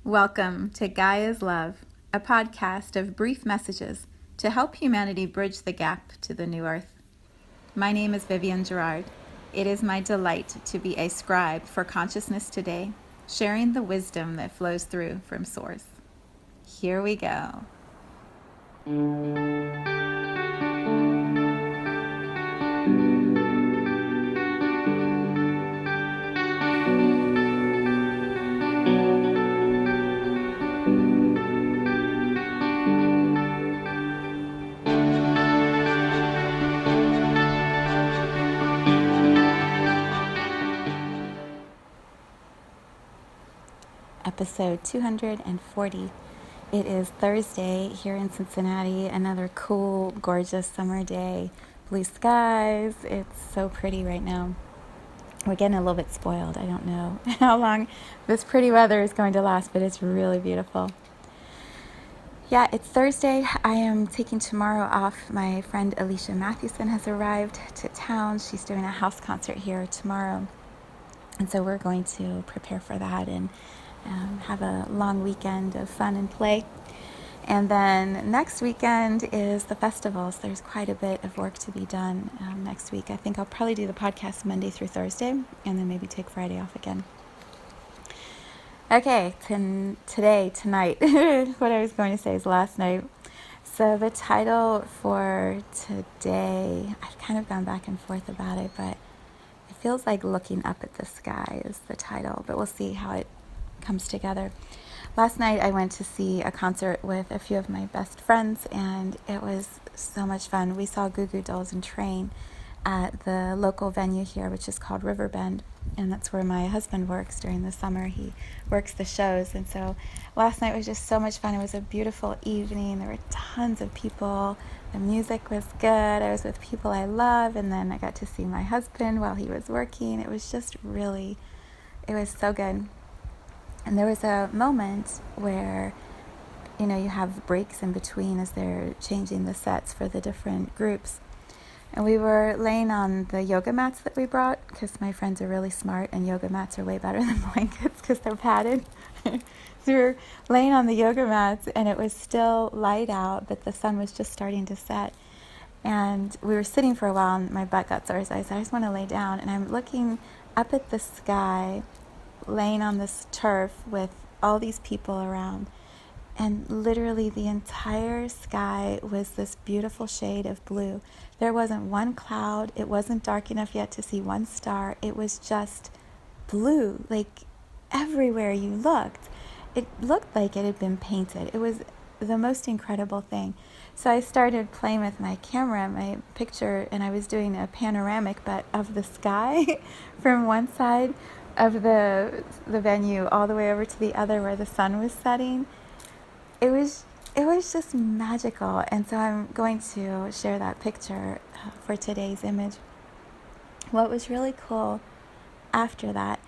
Welcome to Gaia's Love, a podcast of brief messages to help humanity bridge the gap to the new earth. My name is Vivienne Gerard. It is my delight to be a scribe for consciousness today, sharing the wisdom that flows through from Source. Here we go. Episode 240. It is Thursday here in Cincinnati, another cool, gorgeous summer day. Blue skies. It's so pretty right now. We're getting a little bit spoiled. I don't know how long this pretty weather is going to last, but it's really beautiful. Yeah, it's Thursday. I am taking tomorrow off. My friend Alicia Mathewson has arrived to town. She's doing a house concert here tomorrow. And so we're going to prepare for that and have a long weekend of fun and play. And then next weekend is the festivals. There's quite a bit of work to be done next week. I think I'll probably do the podcast Monday through Thursday and then maybe take Friday off again. Okay, tonight, what I was going to say is last night. So the title for today, I've kind of gone back and forth about it, but it feels like Looking Up at the Sky is the title, but we'll see how it comes together. Last night I went to see a concert with a few of my best friends, and it was so much fun. We saw Goo Goo Dolls and Train at the local venue here, which is called Riverbend, and that's where my husband works during the summer. He works the shows, and so last night was just so much fun. It was a beautiful evening. There were tons of people. The music was good. I was with people I love, and then I got to see my husband while he was working. It was just really, it was so good. And there was a moment where, you have breaks in between as they're changing the sets for the different groups. And we were laying on the yoga mats that we brought, because my friends are really smart, and yoga mats are way better than blankets because they're padded. So we were laying on the yoga mats, and it was still light out, but the sun was just starting to set. And we were sitting for a while, and my butt got sore, so I said, I just want to lay down. And I'm looking up at the sky, laying on this turf with all these people around, and literally the entire sky was this beautiful shade of blue. There wasn't one cloud. It wasn't dark enough yet to see one star. It was just blue, like everywhere you looked. It looked like it had been painted. It was the most incredible thing. So I started playing with my camera, my picture, and I was doing a panoramic, but of the sky from one side of the venue all the way over to the other where the sun was setting. It was just magical. And so I'm going to share that picture for today's image. What was really cool after that,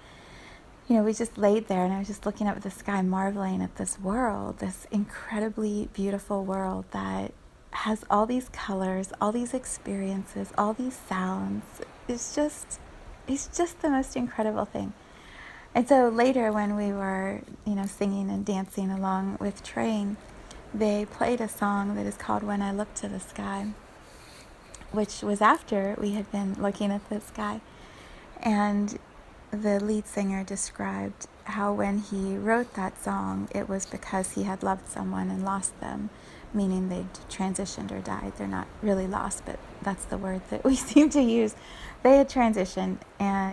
we just laid there, and I was just looking up at the sky, marveling at this world, this incredibly beautiful world that has all these colors, all these experiences, all these sounds. It's just the most incredible thing. And so later, when we were, singing and dancing along with Train, they played a song that is called When I Look to the Sky, which was after we had been looking at the sky. And the lead singer described how when he wrote that song, it was because he had loved someone and lost them, meaning they'd transitioned or died. They're not really lost, but that's the word that we seem to use. They had transitioned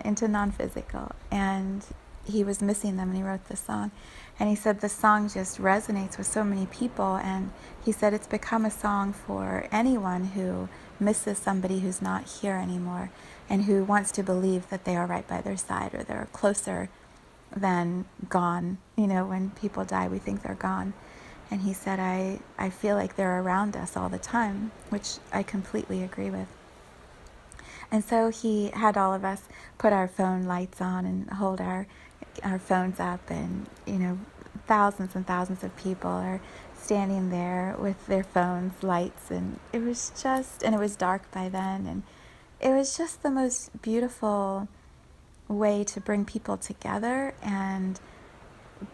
into non-physical, and he was missing them, and he wrote this song. And he said the song just resonates with so many people, and he said it's become a song for anyone who misses somebody who's not here anymore and who wants to believe that they are right by their side, or they're closer than gone. When people die, we think they're gone. And he said, I feel like they're around us all the time, which I completely agree with. And so he had all of us put our phone lights on and hold our phones up, and thousands and thousands of people are standing there with their phones, lights, and it was dark by then, and it was just the most beautiful way to bring people together. And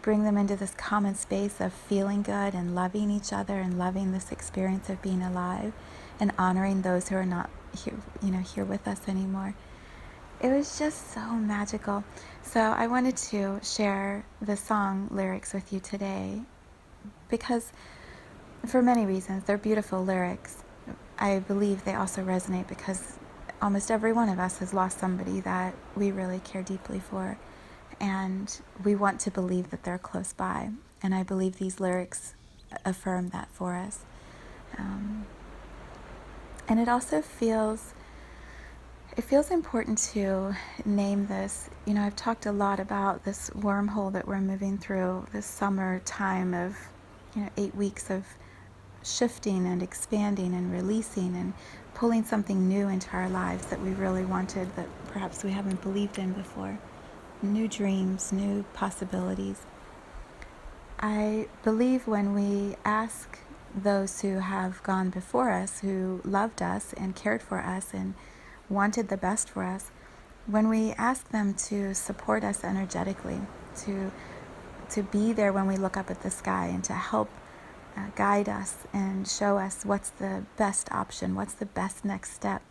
bring them into this common space of feeling good and loving each other and loving this experience of being alive and honoring those who are not here, here with us anymore. It was just so magical. So I wanted to share the song lyrics with you today because for many reasons, they're beautiful lyrics. I believe they also resonate because almost every one of us has lost somebody that we really care deeply for, and we want to believe that they're close by. And I believe these lyrics affirm that for us. And it also feels important to name this. I've talked a lot about this wormhole that we're moving through, this summer time of 8 weeks of shifting and expanding and releasing and pulling something new into our lives that we really wanted, that perhaps we haven't believed in before. New dreams, new possibilities. I believe when we ask those who have gone before us, who loved us and cared for us and wanted the best for us, when we ask them to support us energetically, to be there when we look up at the sky and to help guide us and show us what's the best option, what's the best next step.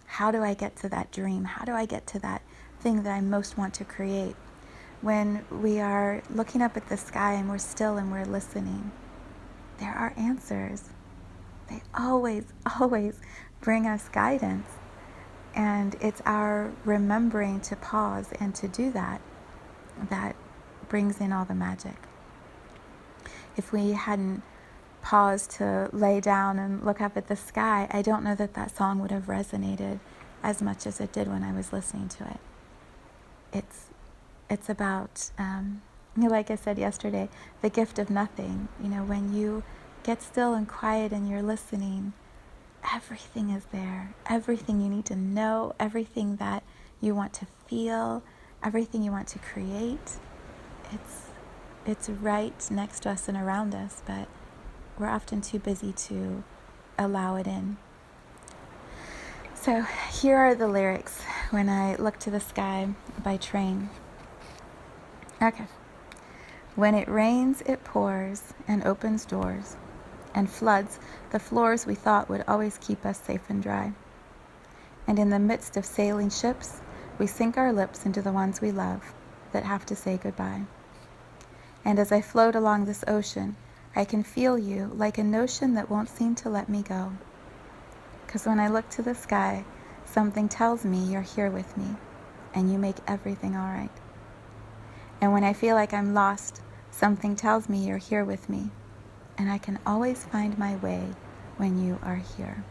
How do I get to that dream? How do I get to that thing that I most want to create? When we are looking up at the sky and we're still and we're listening, there are answers. They always, always bring us guidance. And it's our remembering to pause and to do that brings in all the magic. If we hadn't paused to lay down and look up at the sky, I don't know that song would have resonated as much as it did when I was listening to it. It's about, like I said yesterday, the gift of nothing. When you get still and quiet and you're listening, everything is there. Everything you need to know, everything that you want to feel, everything you want to create. It's right next to us and around us, but we're often too busy to allow it in. So here are the lyrics when I look to the sky by train. Okay. When it rains, it pours and opens doors and floods the floors we thought would always keep us safe and dry. And in the midst of sailing ships, we sink our lips into the ones we love that have to say goodbye. And as I float along this ocean, I can feel you like a notion that won't seem to let me go. 'Cause when I look to the sky, something tells me you're here with me, and you make everything all right. And when I feel like I'm lost, something tells me you're here with me, and I can always find my way when you are here.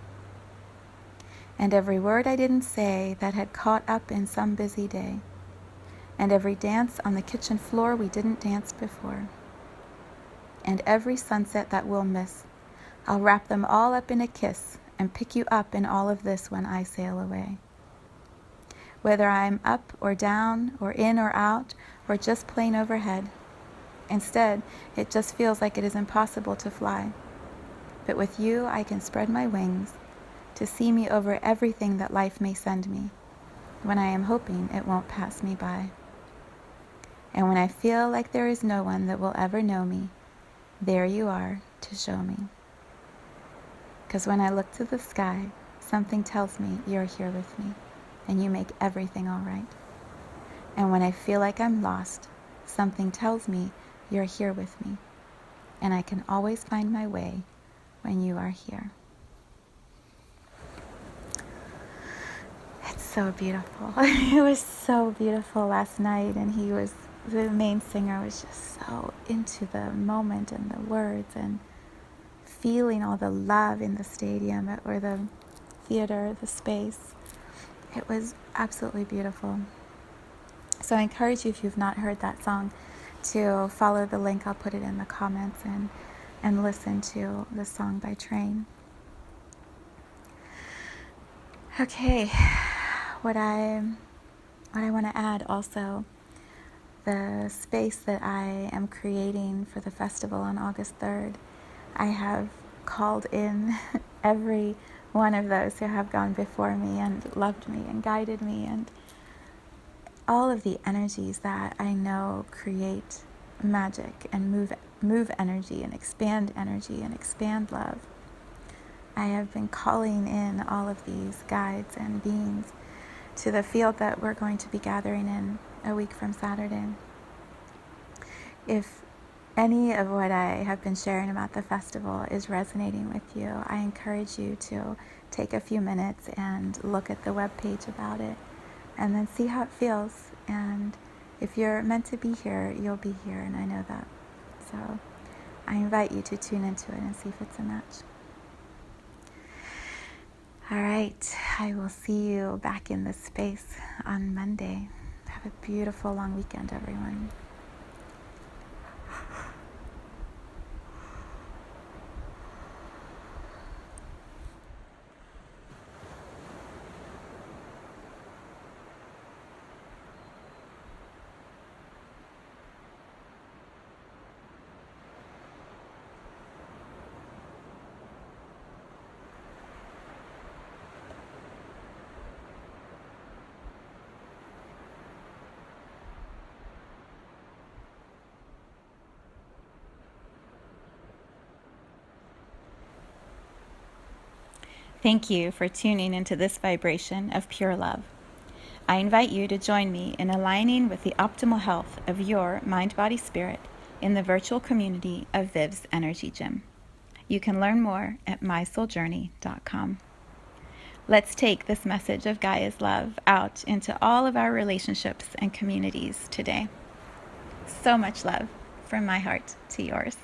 And every word I didn't say that had caught up in some busy day, and every dance on the kitchen floor we didn't dance before, and every sunset that we'll miss, I'll wrap them all up in a kiss and pick you up in all of this when I sail away. Whether I'm up or down or in or out or just plain overhead, instead, it just feels like it is impossible to fly. But with you, I can spread my wings to see me over everything that life may send me, when I am hoping it won't pass me by. And when I feel like there is no one that will ever know me, there you are to show me. 'Cause when I look to the sky, something tells me you're here with me, and you make everything all right. And when I feel like I'm lost, something tells me you're here with me, and I can always find my way when you are here. It's so beautiful. It was so beautiful last night, and the main singer was just so into the moment and the words and feeling all the love in the stadium or the theater, the space. It was absolutely beautiful. So I encourage you, if you've not heard that song, to follow the link. I'll put it in the comments and listen to the song by train. Okay, what I want to add also, the space that I am creating for the festival on August 3rd, I have called in every one of those who have gone before me and loved me and guided me, and all of the energies that I know create magic and move energy and expand love. I have been calling in all of these guides and beings to the field that we're going to be gathering in a week from Saturday. If any of what I have been sharing about the festival is resonating with you, I encourage you to take a few minutes and look at the webpage about it and then see how it feels. And if you're meant to be here, you'll be here, and I know that. So I invite you to tune into it and see if it's a match. All right, I will see you back in this space on Monday. Have a beautiful long weekend, everyone. Thank you for tuning into this vibration of pure love. I invite you to join me in aligning with the optimal health of your mind, body, spirit in the virtual community of Viv's Energy Gym. You can learn more at mysouljourney.com. Let's take this message of Gaia's love out into all of our relationships and communities today. So much love from my heart to yours.